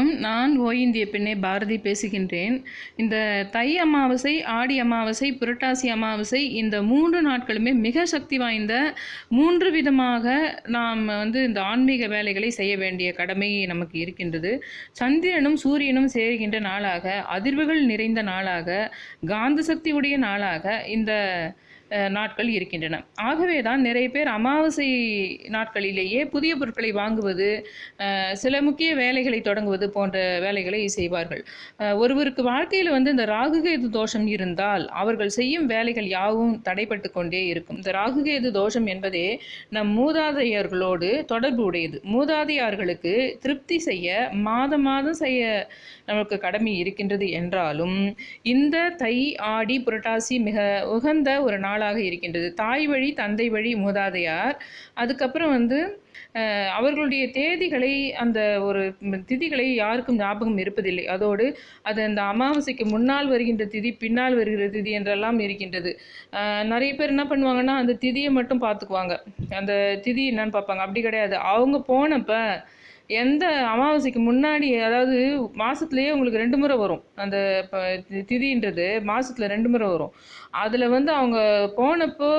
வணக்கம். நான் Indiapenne பாரதி பேசுகின்றேன். இந்த தை அமாவாசை, ஆடி அமாவாசை, புரட்டாசி அமாவாசை இந்த 3 நாட்களுமே மிக சக்தி வாய்ந்த 3 விதமாக நாம் இந்த ஆன்மீக வேலைகளை செய்ய வேண்டிய கடமை நமக்கு இருக்கின்றது. சந்திரனும் சூரியனும் சேர்கின்ற நாளாக, அதிர்வுகள் நிறைந்த நாளாக, காந்த சக்தி உடைய நாளாக இந்த நாட்கள் இருக்கின்றன. ஆகவே தான் நிறைய பேர் அமாவாசை நாட்களிலேயே புதிய பொருட்களை வாங்குவது, சில முக்கிய வேலைகளை தொடங்குவது போன்ற வேலைகளை செய்வார்கள். ஒருவருக்கு வாழ்க்கையில் இந்த ராகுகேது தோஷம் இருந்தால் அவர்கள் செய்யும் வேலைகள் யாவும் தடைப்பட்டு கொண்டே இருக்கும். இந்த ராகுகேது தோஷம் என்பதே நம் மூதாதையர்களோடு தொடர்பு உடையது. மூதாதையார்களுக்கு திருப்தி செய்ய மாதம் செய்ய நமக்கு கடமை இருக்கின்றது என்றாலும் இந்த தை, ஆடி, புரட்டாசி மிக உகந்த ஒரு நாளாக இருக்கின்றது. தாய் வழி, தந்தை வழி மூதாதையார், அதுக்கப்புறம் அவர்களுடைய தேதிகளை, அந்த ஒரு திதிகளை யாருக்கும் ஞாபகம் இருப்பதில்லை. அதோடு அது அந்த அமாவாசைக்கு முன்னால் வருகின்ற திதி, பின்னால் வருகிற திதி என்றெல்லாம் இருக்கின்றது. நிறைய பேர் என்ன பண்ணுவாங்கன்னா, அந்த திதியை மட்டும் பார்த்துக்குவாங்க, அந்த திதி என்னன்னு பார்ப்பாங்க. அப்படி கிடையாது. அவங்க போனப்ப எந்த அமாவாசைக்கு முன்னாடி, அதாவது மாதத்துலேயே உங்களுக்கு 2 முறை வரும். அந்த திதின்றது மாதத்தில் 2 முறை வரும். அதில் அவங்க போனப்போ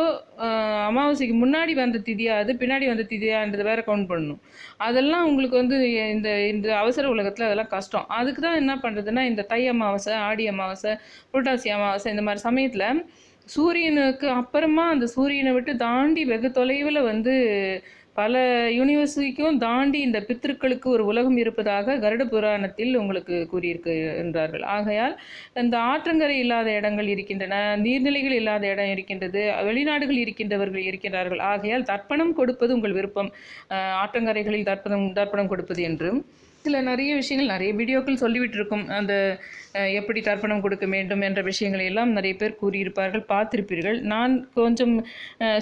அமாவாசைக்கு முன்னாடி வந்த திதியாது பின்னாடி வந்த திதியான்றது வேறு கவுண்ட் பண்ணணும். அதெல்லாம் உங்களுக்கு இந்த இந்த அவசர உலகத்தில் அதெல்லாம் கஷ்டம். அதுக்கு தான் என்ன பண்ணுறதுன்னா, இந்த தை அமாவாசை, ஆடி அமாவாசை, புரட்டாசி அமாவாசை இந்த மாதிரி சமயத்தில் சூரியனுக்கு அப்புறமா அந்த சூரியனை விட்டு தாண்டி வெகு தொலைவில் பல யூனிவர்சிட்டிக்கும் தாண்டி இந்த பித்திருக்களுக்கு ஒரு உலகம் இருப்பதாக கருட புராணத்தில் உங்களுக்கு கூறியிருக்கின்றார்கள். ஆகையால் இந்த ஆற்றங்கரை இல்லாத இடங்கள் இருக்கின்றன, நீர்நிலைகள் இல்லாத இடம் இருக்கின்றது, வெளிநாடுகள் இருக்கின்றவர்கள் இருக்கிறார்கள். ஆகையால் தர்ப்பணம் கொடுப்பது உங்கள் விருப்பம், ஆற்றங்கரைகளில் தர்ப்பணம் கொடுப்பது என்றும் நிறைய விஷயங்கள், நிறைய வீடியோக்கள் சொல்லிவிட்டிருக்கும். அந்த எப்படி தர்ப்பணம் கொடுக்க வேண்டும் என்ற விஷயங்களை எல்லாம் நிறைய பேர் கூறியிருப்பார்கள், பார்த்திருப்பீர்கள். நான் கொஞ்சம்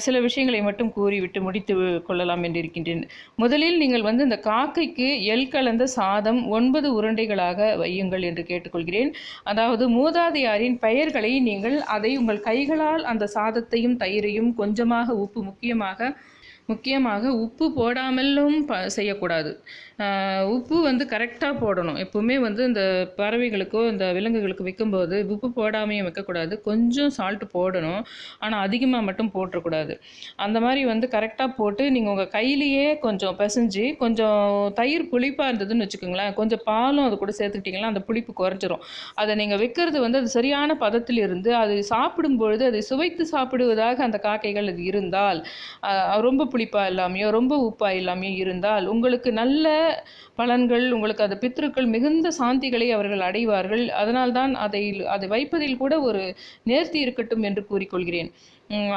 சில விஷயங்களை மட்டும் கூறிவிட்டு முடித்து கொள்ளலாம் என்று இருக்கின்றேன். முதலில் நீங்கள் இந்த காக்கைக்கு எள் கலந்த சாதம் 9 உருண்டைகளாக வையுங்கள் என்று கேட்டுக்கொள்கிறேன். அதாவது மூதாதையாரின் பெயர்களை நீங்கள் அதை உங்கள் கைகளால் அந்த சாதத்தையும் தயிரையும் கொஞ்சமாக உப்பு, முக்கியமாக உப்பு போடாமலும் செய்யக்கூடாது. உப்பு கரெக்டாக போடணும். எப்போவுமே இந்த பறவைகளுக்கோ இந்த விலங்குகளுக்கு வைக்கும்போது உப்பு போடாமையும் வைக்கக்கூடாது. கொஞ்சம் சால்ட்டு போடணும், ஆனால் அதிகமாக மட்டும் போட்டுறக்கூடாது. அந்த மாதிரி கரெக்டாக போட்டு நீங்கள் உங்கள் கையிலேயே கொஞ்சம் பிசைஞ்சு, கொஞ்சம் தயிர் புளிப்பாக இருந்ததுன்னு வச்சுக்கோங்களேன், கொஞ்சம் பாலும் அது கூட சேர்த்துக்கிட்டிங்கன்னா அந்த புளிப்பு குறைஞ்சிரும். அதை நீங்கள் வைக்கிறது அது சரியான பதத்தில் இருந்து அது சாப்பிடும்பொழுது அதை சுவைத்து சாப்பிடுவதாக அந்த காக்கைகள் அது இருந்தால், ரொம்ப புளிப்பாக இல்லாமையோ ரொம்ப உப்பாக இல்லாமையோ இருந்தால் உங்களுக்கு நல்ல பலன்கள், உங்களுக்கு அது பித்ருக்கள் மிகுந்த சாந்திகளை அவர்கள் அடைவார்கள். அதனால்தான் அதை வைப்பதில் கூட ஒரு நேர்த்தி இருக்கட்டும் என்று கூறிக்கொள்கிறேன்.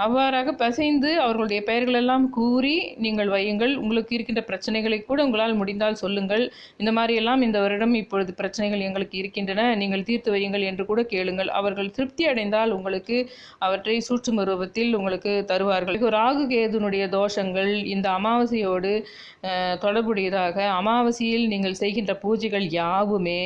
அவ்வாறாக பிசைந்து அவர்களுடைய பெயர்களெல்லாம் கூறி நீங்கள் வையுங்கள். உங்களுக்கு இருக்கின்ற பிரச்சனைகளை கூட உங்களால் முடிந்தால் சொல்லுங்கள். இந்த மாதிரியெல்லாம் இந்த வருடம் இப்பொழுது பிரச்சனைகள் எங்களுக்கு இருக்கின்றன, நீங்கள் தீர்த்து வையுங்கள் என்று கூட கேளுங்கள். அவர்கள் திருப்தி அடைந்தால் உங்களுக்கு அவற்றை சூட்சும ரூபத்தில் உங்களுக்கு தருவார்கள். ராகு கேதுனுடைய தோஷங்கள் இந்த அமாவாசையோடு தொடர்புடையதாக, அமாவாசையில் நீங்கள் செய்கின்ற பூஜைகள் யாவுமே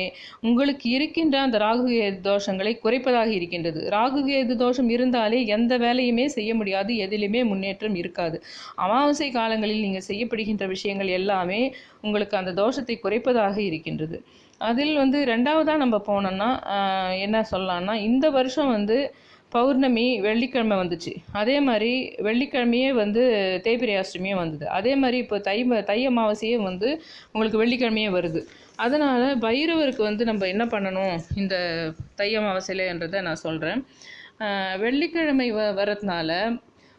உங்களுக்கு இருக்கின்ற அந்த ராகு கேது தோஷங்களை குறைப்பதாக இருக்கின்றது. ராகு கேது தோஷம் இருந்தாலே எந்த வேலையுமே செய்ய முடியாது, எதிலுமே முன்னேற்றம் இருக்காது. அமாவாசை காலங்களில் நீங்கள் செய்யப்படுகின்ற விஷயங்கள் எல்லாமே உங்களுக்கு அந்த தோஷத்தை குறைப்பதாக இருக்கின்றது. அதில் 2வதாக நம்ம போனோம்னா என்ன சொல்லலாம்னா, இந்த வருஷம் பௌர்ணமி வெள்ளிக்கிழமை வந்துச்சு. அதே மாதிரி வெள்ளிக்கிழமையே தேய்பிரை அஷ்டமியே வந்தது. அதே மாதிரி இப்போ தை அமாவாசையே உங்களுக்கு வெள்ளிக்கிழமையே வருது. அதனால் பைரவருக்கு நம்ம என்ன பண்ணணும் இந்த தை அமாவாசையிலன்றதை நான் சொல்கிறேன். வெள்ளிக்கிழமை வரதுனால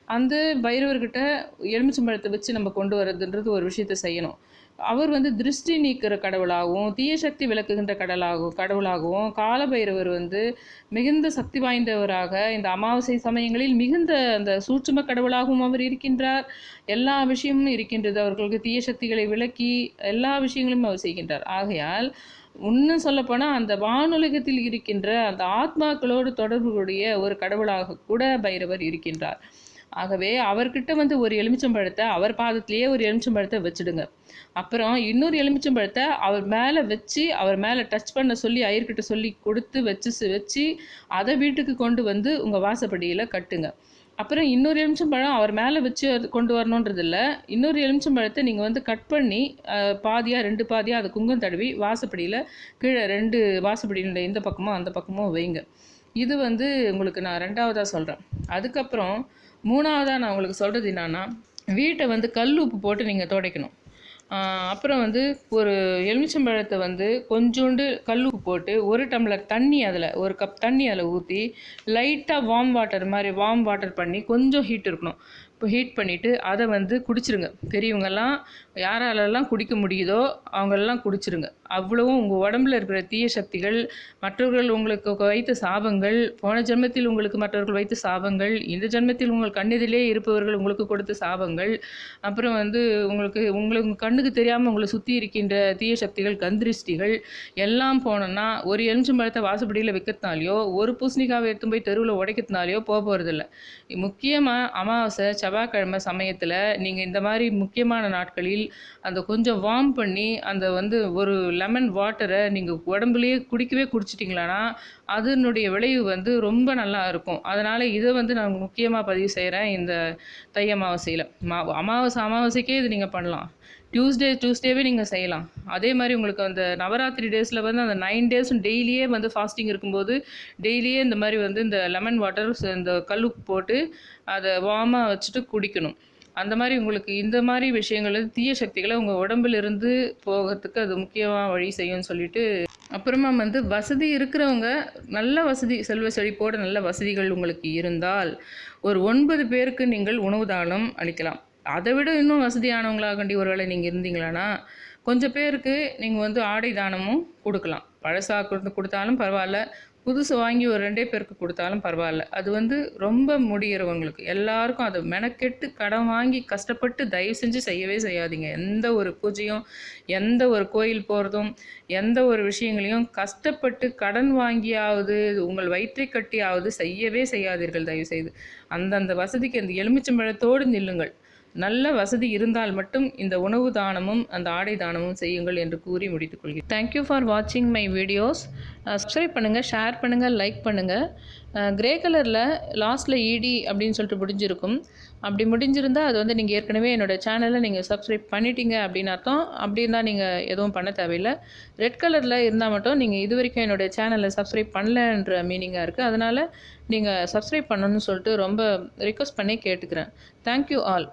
அந்த பைரவர்கிட்ட எலுமிச்சம்பழத்தை வச்சு நம்ம கொண்டு வரதுன்றது ஒரு விஷயத்தை செய்யணும். அவர் திருஷ்டி நீக்கிற கடவுளாகவும் தீய சக்தி விளக்குகின்ற கடவுளாகவும் காலபைரவர் மிகுந்த சக்தி வாய்ந்தவராக இந்த அமாவாசை சமயங்களில் மிகுந்த அந்த சூட்சும கடவுளாகவும் அவர் இருக்கின்றார். எல்லா விஷயமும் இருக்கின்றது. அவர்களுக்கு தீய சக்திகளை விளக்கி எல்லா விஷயங்களும் அவர் செய்கின்றார். ஆகையால் இன்னும் சொல்லப்போனால் அந்த வானுலகத்தில் இருக்கின்ற அந்த ஆத்மாக்களோடு தொடர்புடைய ஒரு கடவுளாக கூட பைரவர் இருக்கின்றார். ஆகவே அவர்கிட்ட ஒரு எலுமிச்சம்பழத்தை, அவர் பாதத்திலேயே ஒரு எலுமிச்சம்பழத்தை வச்சுடுங்க. அப்புறம் இன்னொரு எலுமிச்சம்பழத்தை அவர் மேலே வச்சு, அவர் மேலே டச் பண்ண சொல்லி ஐயர்கிட்ட சொல்லி கொடுத்து வச்சு அதை வீட்டுக்கு கொண்டு உங்கள் வாசப்படியில் கட்டுங்க. அப்புறம் இன்னொரு எலுமிச்சம்பழம் அவர் மேலே வச்சு கொண்டு வரணுன்றது இல்லை. இன்னொரு எலுமிச்சம்பழத்தை நீங்கள் வந்து கட் பண்ணி பாதியாக 2 பாதியாக அது குங்குமம் தடவி வாசப்படியில் கீழே 2 வாசப்படியில் இந்த பக்கமும் அந்த பக்கமும் வைங்க. இது வந்து உங்களுக்கு நான் 2வதாக சொல்கிறேன். அதுக்கப்புறம் 3வதாக நான் உங்களுக்கு சொல்கிறது என்னன்னா, வீட்டை வந்து கல் உப்பு போட்டு நீங்கள் துடைக்கணும். அப்புறம் வந்து ஒரு எலுமிச்சம்பழத்தை வந்து கொஞ்சோண்டு கல் உப்பு போட்டு 1 டம்ளர் தண்ணி அதில் 1 கப் தண்ணி அதில் ஊற்றி லைட்டாக வார்ம் வாட்டர் பண்ணி கொஞ்சம் ஹீட் இருக்கணும். இப்போ ஹீட் பண்ணிவிட்டு அதை வந்து குடிச்சிருங்க. பெரியவங்கெல்லாம் யாராலெல்லாம் குடிக்க முடியுதோ அவங்களெல்லாம் குடிச்சிருங்க. அவ்வளவும் உங்கள் உடம்புல இருக்கிற தீய சக்திகள், மற்றவர்கள் உங்களுக்கு வைத்த சாபங்கள், போன ஜென்மத்தில் உங்களுக்கு மற்றவர்கள் வைத்த சாபங்கள், இந்த ஜென்மத்தில் உங்கள் கண்ணெதிலே இருப்பவர்கள் உங்களுக்கு கொடுத்த சாபங்கள், அப்புறம் வந்து உங்களுக்கு கண்ணுக்கு தெரியாமல் உங்களை சுற்றி இருக்கின்ற தீய சக்திகள், கந்திருஷ்டிகள் எல்லாம் போனோன்னா ஒரு எலுமிச்சம்பழத்தை வாசப்படியில் வைக்கிறதுனாலையோ ஒரு பூசணிக்காவை எடுத்து போய் தெருவில் உடைக்கிறதுனாலையோ போகிறதில்ல. முக்கியமாக அமாவாசை செவ்வாய்க்கிழமை சமயத்தில் நீங்கள் இந்த மாதிரி முக்கியமான நாட்களில் அந்த கொஞ்சம் வார்ம் பண்ணி அந்த வந்து ஒரு லெமன் வாட்டரை நீங்கள் உடம்புலேயே குடிச்சிட்டிங்களான்னா அதனுடைய விளைவு வந்து ரொம்ப நல்லா இருக்கும். அதனால் இதை வந்து நான் முக்கியமாக பதிவு செய்கிறேன். இந்த தை அமாவாசையில் அமாவாசைக்கே இது நீங்கள் பண்ணலாம். டியூஸ்டேவே நீங்கள் செய்யலாம். அதே மாதிரி உங்களுக்கு அந்த நவராத்திரி டேஸில் வந்து அந்த 9 டேஸும் டெய்லியே வந்து ஃபாஸ்டிங் இருக்கும்போது டெய்லியே இந்த மாதிரி வந்து இந்த லெமன் வாட்டர் இந்த கல்லுப்பு போட்டு அதை வார்மாக வச்சுட்டு குடிக்கணும். அந்த மாதிரி உங்களுக்கு இந்த மாதிரி விஷயங்கள் தீய சக்திகளை உங்கள் உடம்பிலிருந்து போகிறதுக்கு அது முக்கியமாக வழி செய்யும்னு சொல்லிட்டு, அப்புறமா வந்து வசதி இருக்கிறவங்க நல்ல வசதி செல்வ செழிப்போட நல்ல வசதிகள் உங்களுக்கு இருந்தால் ஒரு 9 பேருக்கு நீங்கள் உணவு தானம் அளிக்கலாம். அதை விட இன்னும் வசதியானவங்களாகண்டி ஒரு வேளை நீங்கள் இருந்தீங்களான்னா கொஞ்சம் பேருக்கு நீங்கள் வந்து ஆடை தானமும் கொடுக்கலாம். பழசாக கொடுத்தாலும் பரவாயில்ல, புதுசு வாங்கி ஒரு 2 பேருக்கு கொடுத்தாலும் பரவாயில்ல. அது வந்து ரொம்ப முடிகிறவங்களுக்கு எல்லாருக்கும் அதை மெனக்கெட்டு கடன் வாங்கி கஷ்டப்பட்டு தயவு செஞ்சு செய்யவே செய்யாதீங்க. எந்த ஒரு பூஜையும், எந்த ஒரு கோயில் போகிறதும், எந்த ஒரு விஷயங்களையும் கஷ்டப்பட்டு கடன் வாங்கியாவது உங்கள் வயிற்றை கட்டியாவது செய்யவே செய்யாதீர்கள் தயவுசெய்து. அந்தந்த வசதிக்கு அந்த எலுமிச்சம்பழத்தோடு நில்லுங்கள். நல்ல வசதி இருந்தால் மட்டும் இந்த உணவு தானமும் அந்த ஆடை தானமும் செய்யுங்கள் என்று கூறி முடித்துக் கொள்கிறேன். தேங்க்யூ ஃபார் வாட்சிங் மை வீடியோஸ். சப்ஸ்கிரைப் பண்ணுங்கள், ஷேர் பண்ணுங்கள், லைக் பண்ணுங்கள். கிரே கலரில் லாஸ்ட்டில் இடி அப்படின்னு சொல்லிட்டு முடிஞ்சிருக்கும். அப்படி முடிஞ்சிருந்தால் அது வந்து நீங்கள் ஏற்கனவே என்னோடய சேனலை நீங்கள் சப்ஸ்கிரைப் பண்ணிட்டீங்க அப்படின்னு அர்த்தம். அப்படி இருந்தால் நீங்கள் எதுவும் பண்ண தேவையில்லை. ரெட் கலரில் இருந்தால் மட்டும் நீங்கள் இது வரைக்கும் என்னோடய சேனலை சப்ஸ்கிரைப் பண்ணலன்ற மீனிங்காக இருக்குது. அதனால் நீங்கள் சப்ஸ்கிரைப் பண்ணணும்னு சொல்லிட்டு ரொம்ப ரிக்வெஸ்ட் பண்ணி கேட்டுக்கிறேன். Thank you all.